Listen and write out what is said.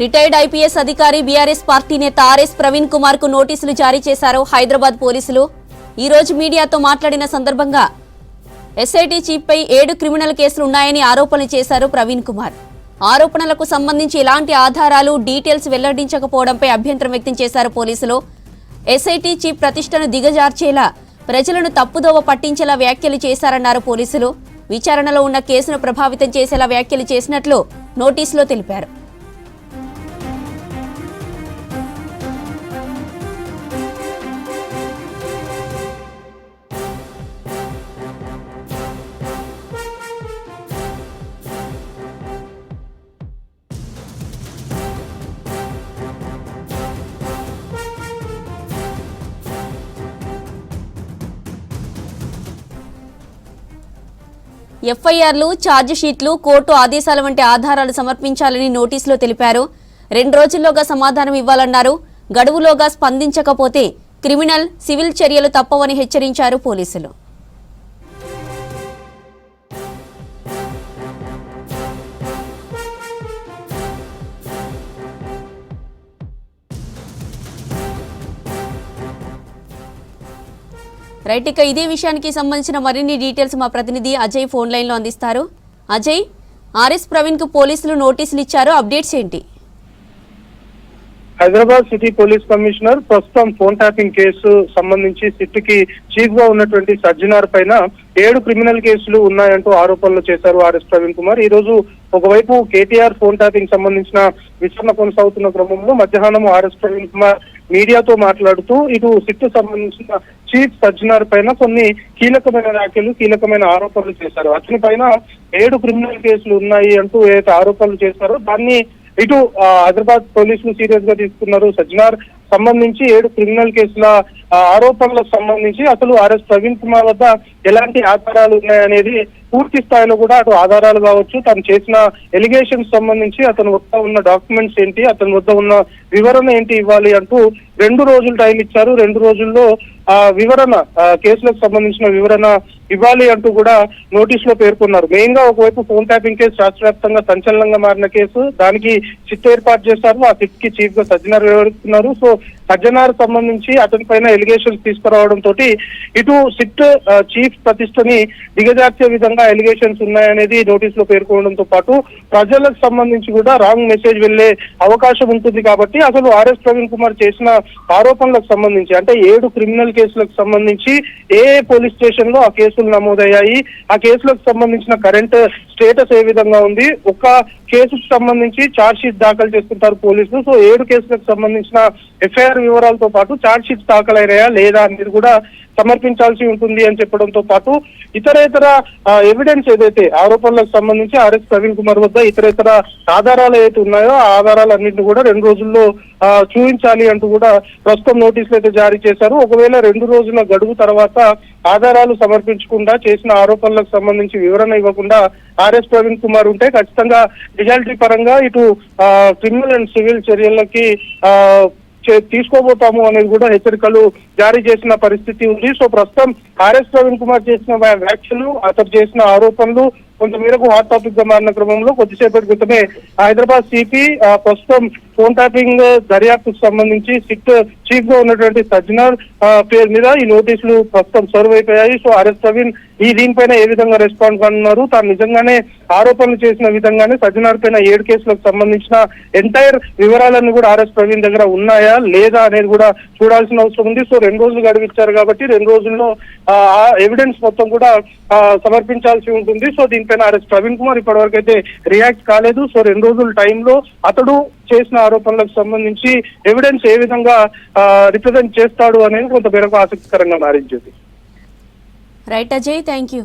Retired IPS అధికారి BRS party నేత RS Praveen Kumar కు నోటీసులు జారీ చేశారు హైదరాబాద్ పోలీసులు. ఈ రోజు మీడియాతో మాట్లాడిన సందర్భంగా ఎస్ఐటీ చీఫ్ పై 7 క్రిమినల్ కేసులు ఉన్నాయని ఆరోపణలు చేశారు ప్రవీణ్ కుమార్. ఆరోపణలకు సంబంధించి ఎలాంటి ఆధారాలు డీటెయిల్స్ వెల్లడించకపోవడంపై అభ్యంతరం వ్యక్తం చేశారు పోలీసులు. ఎస్ఐటీ చీఫ్ ప్రతిష్టను దిగజార్చేలా ప్రజలను తప్పుదోవ పట్టించేలా వ్యాఖ్యలు చేశారన్నారు పోలీసులు. విచారణలో ఉన్న కేసును ప్రభావితం చేసేలా వ్యాఖ్యలు చేసినట్లు నోటీసులో తెలిపారు. ఎఫ్ఐఆర్లు, ఛార్జిషీట్లు, కోర్టు ఆదేశాల వంటి ఆధారాలు సమర్పించాలని నోటీసులో తెలిపారు. 2 రోజుల్లోగా సమాధానం ఇవ్వాలన్నారు. గడువులోగా స్పందించకపోతే క్రిమినల్, సివిల్ చర్యలు తప్పవని హెచ్చరించారు పోలీసులు. రైట్, ఇక ఇదే విషయానికి సంబంధించిన మరిన్ని డీటెయిల్స్ మా ప్రతినిధి అజయ్ ఫోన్ లైన్ లో అందిస్తారు. అజయ్, ఆర్ఎస్ ప్రవీణ్ కు పోలీసులు నోటీసులు ఇచ్చారు, అప్డేట్స్ ఏంటి? హైదరాబాద్ సిటీ పోలీస్ కమిషనర్ ప్రస్తుతం ఫోన్ ట్యాపింగ్ కేసు సంబంధించి సిట్ కి చీఫ్ గా ఉన్నటువంటి సజ్జనార్ పైన 7 క్రిమినల్ కేసులు ఉన్నాయంటూ ఆరోపణలు చేశారు ఆర్ఎస్ ప్రవీణ్ కుమార్. ఈ రోజు ఒకవైపు కేటీఆర్ ఫోన్ ట్యాపింగ్ సంబంధించిన విచారణ కొనసాగుతున్న క్రమంలో మధ్యాహ్నం ఆర్ఎస్ ప్రవీణ్ కుమార్ మీడియాతో మాట్లాడుతూ ఇటు సిట్ సంబంధించిన చీఫ్ సజ్జనార్ పైన కొన్ని కీలకమైన వ్యాఖ్యలు, కీలకమైన ఆరోపణలు చేశారు. అతని పైన 7 క్రిమినల్ కేసులు ఉన్నాయి అంటూ ఏదైతే ఆరోపణలు చేశారో దాన్ని ఇటు హైదరాబాద్ పోలీసులు సీరియస్ గా తీసుకున్నారు. సజ్జనార్ సంబంధించి 7 క్రిమినల్ కేసుల ఆరోపణలకు సంబంధించి అసలు ఆర్ఎస్ ప్రవీణ్ కుమార్ వద్ద ఎలాంటి ఆధారాలు ఉన్నాయనేది పూర్తి స్థాయిలో కూడా అటు ఆధారాలు కావచ్చు, తను చేసిన ఎలిగేషన్స్ సంబంధించి అతని వద్ద ఉన్న డాక్యుమెంట్స్ ఏంటి, అతని వద్ద ఉన్న వివరణ ఏంటి ఇవ్వాలి అంటూ 2 రోజులు టైం ఇచ్చారు. 2 రోజుల్లో వివరణ, కేసులకు సంబంధించిన వివరణ ఇవ్వాలి అంటూ కూడా నోటీసులో పేర్కొన్నారు. మెయిన్ గా ఒకవైపు ఫోన్ ట్యాపింగ్ కేసు రాష్ట్ర వ్యాప్తంగా సంచలనంగా మారిన కేసు, దానికి సిట్ ఏర్పాటు చేశారు. ఆ సిట్ కి చీఫ్ గా సజ్జనార్ వివరిస్తున్నారు. సో సజ్జనార్ సంబంధించి అతని పైన ఎలిగేషన్స్ తీసుకురావడం తోటి ఇటు సిట్ చీఫ్ ప్రతిష్టని దిగజార్చే విధంగా ఎలిగేషన్స్ ఉన్నాయనేది నోటీసులో పేర్కొనడంతో పాటు ప్రజలకు సంబంధించి కూడా రాంగ్ మెసేజ్ వెళ్లే అవకాశం ఉంటుంది. కాబట్టి అసలు ఆర్ఎస్ ప్రవీణ్ కుమార్ చేసిన ఆరోపణలకు సంబంధించి అంటే 7 క్రిమినల్ కేసులకు సంబంధించి ఏ పోలీస్ స్టేషన్ లో ఆ కేసులు నమోదయ్యాయి, ఆ కేసులకు సంబంధించిన కరెంట్ స్టేటస్ ఏ విధంగా ఉంది, ఒక కేసుకు సంబంధించి ఛార్జ్ షీట్ దాఖలు చేస్తుంటారు పోలీసులు. సో 7 కేసులకు సంబంధించిన ఎఫ్ఐఆర్ వివరాలతో పాటు ఛార్జ్ షీట్ దాఖలైనాయా లేదా అనేది కూడా సమర్పించాల్సి ఉంటుంది అని చెప్పడంతో పాటు ఇతరేతర ఎవిడెన్స్ ఏదైతే ఆరోపణలకు సంబంధించి ఆర్ఎస్ ప్రవీణ్ కుమార్ వద్ద ఇతరేతర ఆధారాలు ఏదైతే ఉన్నాయో ఆ ఆధారాలన్నింటినీ కూడా 2 రోజుల్లో చూపించాలి అంటూ కూడా ప్రస్తుతం నోటీసులు అయితే జారీ చేశారు. ఒకవేళ 2 రోజుల గడువు తర్వాత ఆధారాలు సమర్పించకుండా, చేసిన ఆరోపణలకు సంబంధించి వివరణ ఇవ్వకుండా ఆర్ఎస్ ప్రవీణ్ కుమార్ ఉంటే ఖచ్చితంగా లీగాలిటీ పరంగా ఇటు క్రిమినల్ అండ్ సివిల్ చర్యలకి తీసుకోబోతాము అనేది కూడా హెచ్చరికలు జారీ చేసిన పరిస్థితి ఉంది. సో ప్రస్తుతం ఆర్ఎస్ ప్రవీణ్ కుమార్ చేసిన వ్యాఖ్యలు, అతను చేసిన ఆరోపణలు కొంతమేరకు హాట్ టాపిక్ గా మారిన క్రమంలో కొద్దిసేపటి క్రితమే హైదరాబాద్ సిపి ప్రస్తుతం ఫోన్ ట్యాపింగ్ దర్యాప్తుకు సంబంధించి సిట్ చీఫ్ గా ఉన్నటువంటి సజ్జనార్ పేరు మీద ఈ నోటీసులు ప్రస్తుతం సర్వ్ అయిపోయాయి. సో ఆర్ఎస్ ప్రవీణ్ దీనిపైన ఏ విధంగా రెస్పాండ్ కానున్నారు, తాను నిజంగానే ఆరోపణలు చేసిన విధంగానే సజ్జనార్ పైన 7 కేసులకు సంబంధించిన ఎంటైర్ వివరాలన్నీ కూడా ఆర్ఎస్ ప్రవీణ్ దగ్గర ఉన్నాయా లేదా అనేది కూడా చూడాల్సిన అవసరం ఉంది. సో 2 రోజులు గడువిచ్చారు కాబట్టి 2 రోజుల్లో ఎవిడెన్స్ మొత్తం కూడా సమర్పించాల్సి ఉంటుంది. సో దీనిపైన ఆర్ఎస్ ప్రవీణ్ కుమార్ ఇప్పటివరకు అయితే రియాక్ట్ కాలేదు. సో 2 రోజుల టైంలో అతడు చేసిన ఆరోపణలకు సంబంధించి ఎవిడెన్స్ ఏ విధంగా రిప్రజెంట్ చేస్తాడు అనేది కొంత మేరకు ఆసక్తికరంగా మారింది. Right Ajay, thank you.